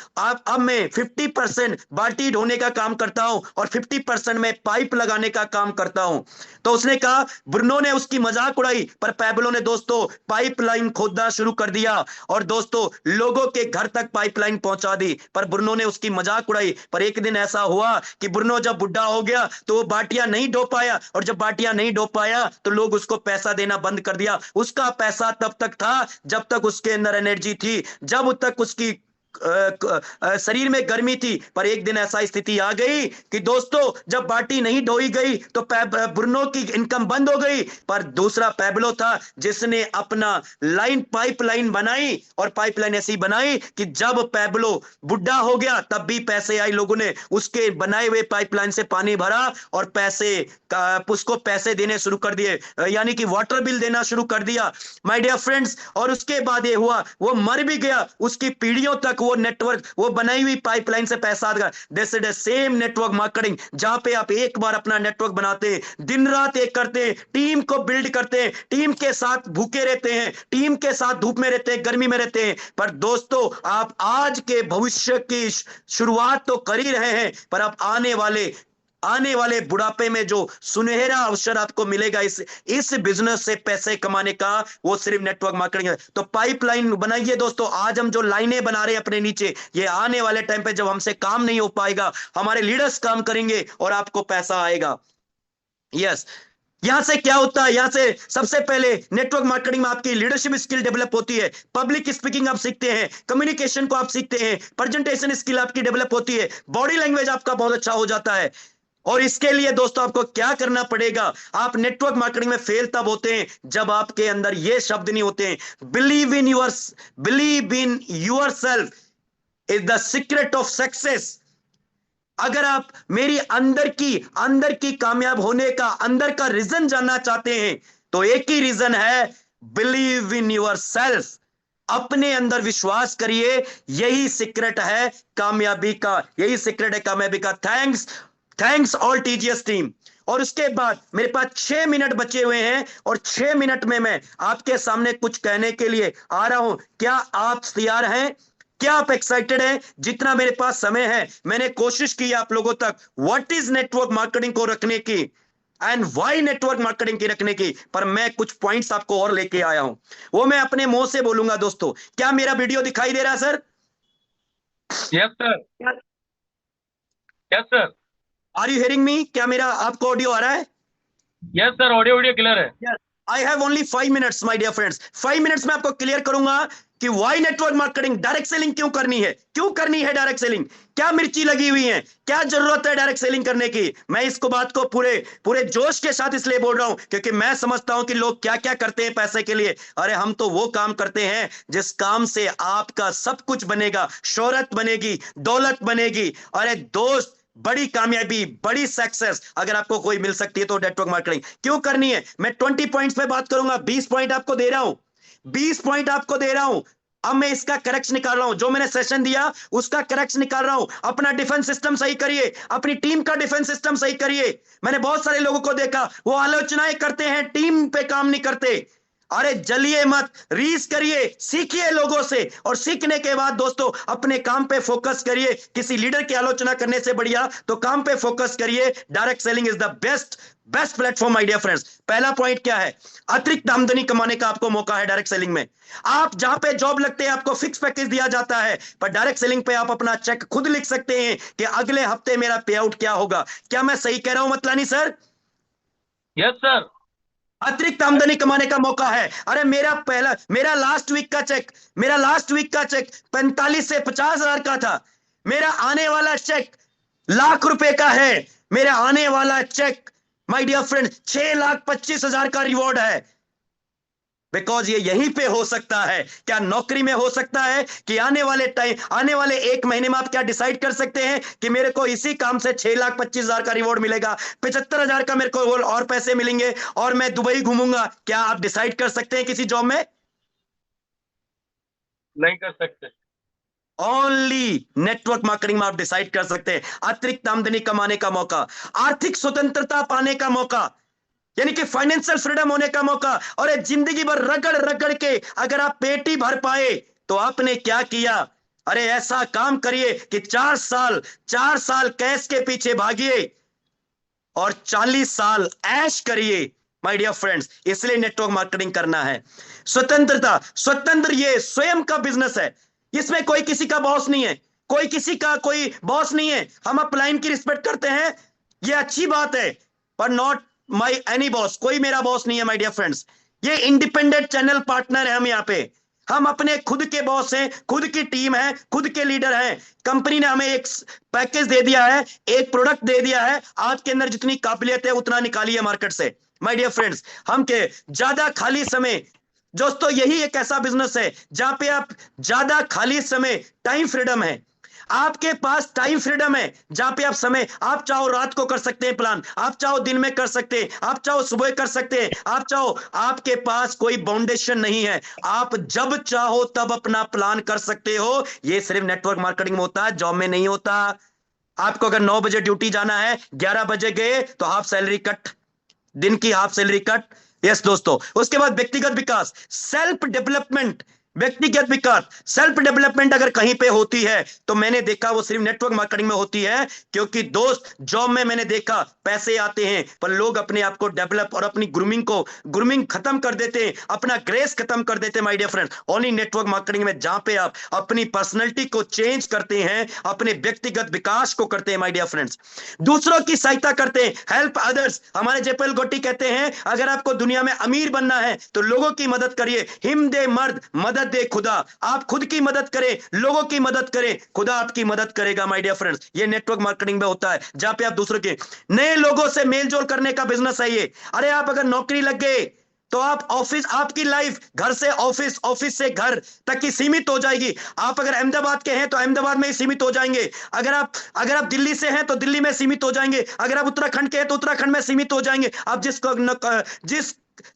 अब मैं 50% बाल्टी ढोने का काम करता हूं और 50% में पाइप लगाने का काम करता हूं। तो उसने कहा, बुर्नो ने उसकी मजाक उड़ाई, पर पैब्लो ने दोस्तों पाइपलाइन खोदना शुरू कर दिया और दोस्तों लोगों के घर तक पाइपलाइन पहुंचा दी। पर बुर्नो ने उसकी मजाक उड़ाई। पर एक दिन ऐसा हुआ कि बुर्नो जब बुढ़ा हो गया तो वो बाटियां नहीं ढो पाया, और जब बाटियां नहीं ढो पाया तो लोग उसको पैसा देना बंद कर दिया। उसका पैसा तब तक था जब तक उसके अंदर एनर्जी थी, जब तक उसकी शरीर में गर्मी थी, पर एक दिन ऐसा स्थिति आ गई कि दोस्तों जब बाटी नहीं ढोई गई तो ब्रुनो की इनकम बंद हो गई। पर दूसरा पैब्लो था जिसने अपना पाइपलाइन बनाई, और पाइपलाइन ऐसी बनाई कि जब पैब्लो बुढ़ा हो गया तब भी पैसे आई, लोगों ने उसके बनाए हुए पाइपलाइन से पानी भरा और उसको पैसे देने शुरू कर दिए, यानी कि वाटर बिल देना शुरू कर दिया माय डियर फ्रेंड्स। और उसके बाद ये हुआ, वो मर भी गया, उसकी पीढ़ियों तक वो नेटवर्क, वो बनाई हुई पाइपलाइन से पैसा आता। This is the same network marketing, जहां पे आप एक बार अपना नेटवर्क बनाते हैं, दिन रात एक करते हैं, टीम को बिल्ड करते हैं, टीम के साथ भूखे रहते हैं, टीम के साथ धूप में रहते हैं, गर्मी में रहते हैं, पर दोस्तों आप आज के भविष्य की शुरुआत तो कर ही रहे हैं, पर आप आने वाले बुढ़ापे में जो सुनहरा अवसर आपको मिलेगा इस बिजनेस से पैसे कमाने का, वो सिर्फ नेटवर्क मार्केटिंग है। तो पाइपलाइन बनाइए दोस्तों। आज हम जो लाइनें बना रहे हैं अपने नीचे, ये आने वाले टाइम पे जब हमसे काम नहीं हो पाएगा, हमारे लीडर्स काम करेंगे और आपको पैसा आएगा। यस, यहां से क्या होता है, यहां से सबसे पहले नेटवर्क मार्केटिंग में आपकी लीडरशिप स्किल डेवलप होती है, पब्लिक स्पीकिंग आप सीखते हैं, कम्युनिकेशन को आप सीखते हैं, प्रेजेंटेशन स्किल आपकी डेवलप होती है, बॉडी लैंग्वेज आपका बहुत अच्छा हो जाता है। और इसके लिए दोस्तों आपको क्या करना पड़ेगा, आप नेटवर्क मार्केटिंग में फेल तब होते हैं जब आपके अंदर ये शब्द नहीं होते हैं, believe in yourself is the secret of success. अगर आप मेरी अंदर की कामयाब होने का अंदर का रीजन जानना चाहते हैं तो एक ही रीजन है, बिलीव इन यूर सेल्फ। अपने अंदर विश्वास करिए, यही सीक्रेट है कामयाबी का, यही सीक्रेट है कामयाबी का। Thanks all TGS team. और उसके बाद मेरे पास 6 मिनट बचे हुए हैं और 6 मिनट में मैं आपके सामने कुछ कहने के लिए आ रहा हूं। क्या आप तैयार हैं? क्या आप एक्साइटेड हैं? जितना मेरे पास समय है मैंने कोशिश की आप लोगों तक व्हाट इज नेटवर्क मार्केटिंग को रखने की एंड व्हाई नेटवर्क मार्केटिंग की रखने की, पर मैं कुछ पॉइंट्स आपको और लेके आया हूं, वो मैं अपने मुंह से बोलूंगा। दोस्तों क्या मेरा वीडियो दिखाई दे रहा है sir? Yes sir, yes sir, are you hearing me? क्या मेरा आपको ऑडियो आ रहा है? Yes sir, audio video clear है। I have only 5 minutes my dear friends. 5 minutes में आपको क्लियर करूंगा कि why network marketing, direct selling क्यों करनी है, डायरेक्ट सेलिंग, क्या मिर्ची लगी हुई है, क्या जरूरत है डायरेक्ट सेलिंग करने की। मैं इसको बात को पूरे जोश के साथ इसलिए बोल रहा हूं क्योंकि मैं समझता हूं कि लोग क्या क्या करते हैं पैसे के लिए। अरे हम तो वो काम करते हैं जिस काम से आपका सब कुछ बनेगा, शोहरत बनेगी, दौलत बनेगी। अरे दोस्त, बड़ी कामयाबी, बड़ी सक्सेस अगर आपको कोई मिल सकती है तो नेटवर्क मार्केटिंग क्यों करनी है। मैं 20 पॉइंट्स पे बात करूंगा, 20 पॉइंट आपको दे रहा हूं, 20 पॉइंट आपको दे रहा हूं। अब मैं इसका करेक्ट निकाल रहा हूं, जो मैंने सेशन दिया उसका करेक्ट निकाल रहा हूं। अपना डिफेंस सिस्टम सही करिए, अपनी टीम का डिफेंस सिस्टम सही करिए। मैंने बहुत सारे लोगों को देखा वो आलोचनाएं करते हैं, टीम पे काम नहीं करते। अरे जलिए मत, रीस करिए, सीखिए लोगों से, और सीखने के बाद दोस्तों अपने काम पे फोकस करिए। किसी लीडर की आलोचना करने से बढ़िया तो काम पे फोकस करिए। Direct selling is the best platform my dear friends. पहला पॉइंट क्या है? अतिरिक्त आमदनी कमाने का आपको मौका है डायरेक्ट सेलिंग में। आप जहां पे जॉब लगते हैं आपको फिक्स पैकेज दिया जाता है, पर डायरेक्ट सेलिंग पे आप अपना चेक खुद लिख सकते हैं कि अगले हफ्ते मेरा पे आउट क्या होगा। क्या मैं सही कह रहा हूं मतलानी सर? यस सर, अतिरिक्त आमदनी कमाने का मौका है। अरे मेरा लास्ट वीक का चेक 45 से 50 हजार का था। मेरा आने वाला चेक लाख रुपए का है। मेरा आने वाला चेक माय डियर फ्रेंड 6,25,000 का रिवॉर्ड है। बिकॉज ये यहीं पे हो सकता है। क्या नौकरी में हो सकता है कि आने वाले 1 महीने में आप क्या डिसाइड कर सकते हैं कि मेरे को इसी काम से 6,25,000 का रिवॉर्ड मिलेगा, 75,000 का मेरे को और पैसे मिलेंगे और मैं दुबई घूमूंगा। क्या आप डिसाइड कर सकते हैं किसी जॉब में? नहीं कर सकते। ओनली नेटवर्क मार्केटिंग में आप डिसाइड कर सकते हैं। अतिरिक्त आमदनी कमाने का मौका, आर्थिक स्वतंत्रता पाने का मौका, यानी कि फाइनेंशियल फ्रीडम होने का मौका। और जिंदगी भर रगड़ रगड़ के अगर आप पेटी भर पाए तो आपने क्या किया? अरे ऐसा काम करिए कि 4 साल कैश के पीछे भागिए और 40 साल ऐश करिए माय डियर फ्रेंड्स। इसलिए नेटवर्क मार्केटिंग करना है। स्वतंत्र ये स्वयं का बिजनेस है। इसमें कोई किसी का बॉस नहीं है, कोई बॉस नहीं है। हम अपलाइन की रिस्पेक्ट करते हैं, ये अच्छी बात है, पर नॉट माई एनी बॉस। कोई मेरा बॉस नहीं है माय डियर फ्रेंड्स। ये इंडिपेंडेंट चैनल पार्टनर है हम यहाँ पे। हम अपने खुद के बॉस हैं, खुद की टीम है, खुद के लीडर हैं। कंपनी ने हमें एक पैकेज दे दिया है, एक प्रोडक्ट दे दिया है, आपके अंदर जितनी काबिलियत है उतना निकालिए मार्केट से। माय डियर फ्रेंड्स, हम के ज्यादा खाली समय, दोस्तों यही एक ऐसा बिजनेस है जहां पे आप ज्यादा खाली समय, टाइम फ्रीडम है, आपके पास टाइम फ्रीडम है, जहां पे आप समय, आप चाहो रात को कर सकते हैं प्लान, आप चाहो दिन में कर सकते हैं, आप चाहो सुबह कर सकते हैं, आप चाहो, आपके पास कोई बाउंडेशन नहीं है, आप जब चाहो तब अपना प्लान कर सकते हो। ये सिर्फ नेटवर्क मार्केटिंग में होता है, जॉब में नहीं होता। आपको अगर 9 बजे ड्यूटी जाना है, 11 बजे गए तो हाफ सैलरी कट, दिन की हाफ सैलरी कट। यस दोस्तों, उसके बाद व्यक्तिगत विकास, सेल्फ डेवलपमेंट, व्यक्तिगत विकास, सेल्फ डेवलपमेंट अगर कहीं पे होती है तो मैंने देखा वो सिर्फ नेटवर्क मार्केटिंग में होती है। क्योंकि दोस्त, जॉब में मैंने देखा पैसे आते हैं पर लोग अपने आप को डेवलप और अपनी ग्रूमिंग खत्म कर देते हैं, अपना ग्रेस खत्म कर देते हैं। My dear friend, only network marketing में जहां पे आप अपनी पर्सनैलिटी को चेंज करते हैं, अपने व्यक्तिगत विकास को करते हैं। माय डियर फ्रेंड्स, दूसरों की सहायता करते हैं, हेल्प अदर्स। हमारे जेपल गोटी कहते हैं, अगर आपको दुनिया में अमीर बनना है तो लोगों की मदद करिए, हिम दे मर्द, मदद दे खुदा। आप खुद की मदद करें, लोगों की मदद करें, खुदा आपकी मदद करेगा। माय डियर फ्रेंड्स, ये नेटवर्क मार्केटिंग में होता है, जहां पे आप दूसरों के नए लोगों से मेलजोल करने का बिजनेस है ये। अरे आप अगर नौकरी लग गए तो आप ऑफिस, आपकी लाइफ घर से ऑफिस, ऑफिस से घर तक की सीमित हो जाएगी। आप अगर अहमदाबाद के हैं तो अहमदाबाद में ही सीमित हो जाएंगे, अगर आप दिल्ली से हैं तो दिल्ली में सीमित हो जाएंगे, अगर आप उत्तराखंड के हैं तो उत्तराखंड में सीमित हो जाएंगे, आप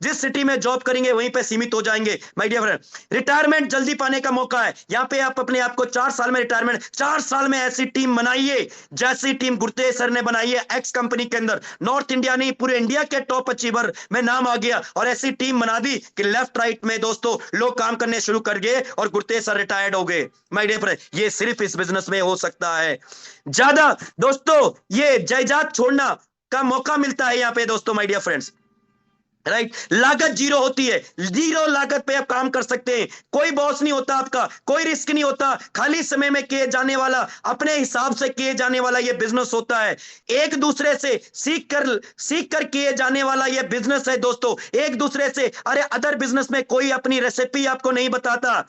जिस सिटी में जॉब करेंगे वहीं पे सीमित हो जाएंगे। माय डियर फ्रेंड, रिटायरमेंट जल्दी पाने का मौका है, यहां पे आप अपने आप को 4 साल में रिटायरमेंट, 4 साल में ऐसी टीम बनाइए जैसी टीम गुरतेज सर ने बनाई है एक्स कंपनी के अंदर। नॉर्थ इंडिया नहीं, पूरे इंडिया के टॉप अचीवर में नाम आ गया और ऐसी टीम बना दी कि लेफ्ट राइट में दोस्तों लोग काम करने शुरू कर गए और गुरतेज सर रिटायर्ड हो गए। माय डियर फ्रेंड, ये सिर्फ इस बिजनेस में हो सकता है। ज्यादा दोस्तों ये जायदाद छोड़ना का मौका मिलता है यहां पे दोस्तों। माय डियर फ्रेंड्स, राइट, लागत जीरो होती है, जीरो लागत पे आप काम कर सकते हैं, कोई बॉस नहीं होता आपका, कोई रिस्क नहीं होता, खाली समय में किए जाने वाला, अपने हिसाब से किए जाने वाला ये बिजनेस होता है। एक दूसरे से सीख कर किए जाने वाला ये बिजनेस है दोस्तों, एक दूसरे से। अरे अदर बिजनेस में कोई अपनी रेसिपी आपको नहीं बताता,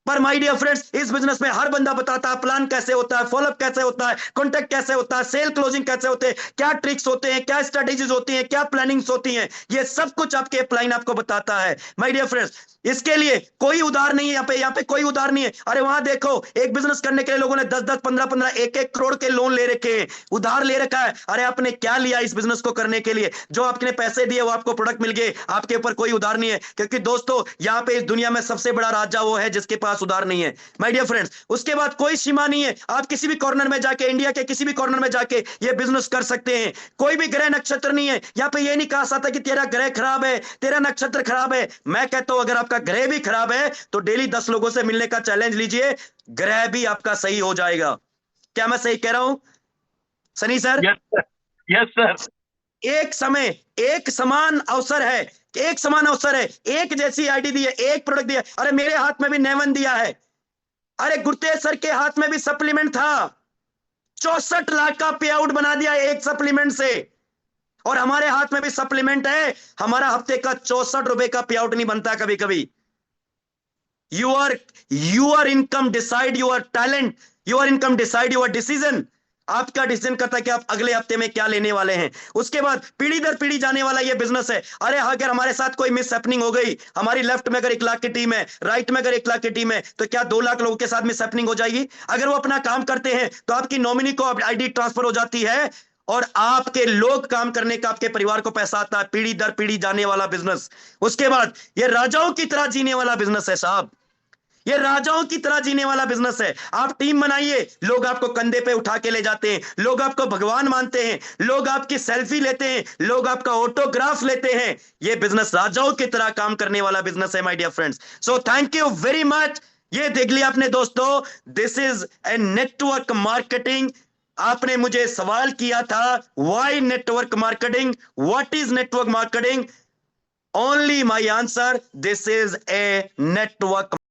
पर माय डियर फ्रेंड्स, इस बिजनेस में हर बंदा बताता है प्लान कैसे होता है, फॉलोअप कैसे होता है, कॉन्टैक्ट कैसे होता है, सेल क्लोजिंग कैसे होते हैं, क्या ट्रिक्स होते हैं, क्या स्ट्रेटेजीज होती हैं, क्या प्लानिंग्स होती हैं, ये सब कुछ आपके अपलाइन आपको बताता है। माय डियर फ्रेंड्स, इसके लिए कोई उधार नहीं है यहाँ पे कोई उधार नहीं है। अरे वहां देखो, एक बिजनेस करने के लिए लोगों ने 10-10, 15-15, 1-1 करोड़ के लोन ले रखे हैं, उधार ले रखा है। अरे आपने क्या लिया इस बिजनेस को करने के लिए? जो आपने पैसे दिए वो आपको प्रोडक्ट मिल गए, आपके ऊपर कोई उधार नहीं है। क्योंकि दोस्तों यहाँ पे इस दुनिया में सबसे बड़ा राजा वो है जिसके पास उधार नहीं है। माय डियर फ्रेंड्स, उसके बाद कोई सीमा नहीं है, आप किसी भी कॉर्नर में जाके, इंडिया के किसी भी कॉर्नर में जाके ये बिजनेस कर सकते हैं। कोई भी ग्रह नक्षत्र नहीं है यहाँ पे, ये नहीं कहा जाता कि तेरा ग्रह खराब है, तेरा नक्षत्र खराब है। मैं कहता हूं अगर आपका ग्रह भी खराब है तो डेली 10 लोगों से मिलने का चैलेंज लीजिए, ग्रह भी आपका सही हो जाएगा। क्या मैं सही कह रहा हूं सनी सर? Yes sir. एक समय, एक समान अवसर है, एक समान अवसर है, एक जैसी आईडी दी है, एक प्रोडक्ट दिया। अरे मेरे हाथ में भी नेवन दिया है, अरे गुरतेज सर के हाथ में भी सप्लीमेंट था, 64 लाख का पे आउट बना दिया एक सप्लीमेंट से। और हमारे हाथ में भी सप्लीमेंट है, हमारा हफ्ते का 64 रुपए का पे आउट नहीं बनता कभी कभी। your income decide your talent, your income decide your decision। आपका डिसीजन करता है कि आप अगले हफ्ते में क्या लेने वाले हैं। उसके बाद पीढ़ी दर पीढ़ी जाने वाला ये बिजनेस है। अरे अगर हमारे साथ कोई मिस हैपनिंग हो गई, हमारी लेफ्ट में अगर 1 लाख की टीम है, राइट में अगर 1 लाख की टीम है, तो क्या 2 लाख लोगों के साथ मिस हैपनिंग हो जाएगी? अगर वो अपना काम करते हैं तो आपकी नॉमिनी को आईडी ट्रांसफर हो जाती है और आपके लोग काम करने का आपके परिवार को पैसा आता है। पीढ़ी दर पीढ़ी जाने वाला बिजनेस। उसके बाद ये राजाओं की तरह जीने वाला बिजनेस है साहब, ये राजाओं की तरह जीने वाला बिजनेस है। आप टीम बनाइए, लोग आपको कंधे पे उठा के ले जाते हैं, लोग आपको भगवान मानते हैं, लोग आपकी सेल्फी लेते हैं, लोग आपका ऑटोग्राफ लेते हैं। ये बिजनेस राजाओं की तरह काम करने वाला बिजनेस है my dear friends. So thank you very much. ये देख लिया आपने दोस्तों, this is a network marketing. आपने मुझे सवाल किया था why network marketing, what is network marketing? Only my answer, this is a network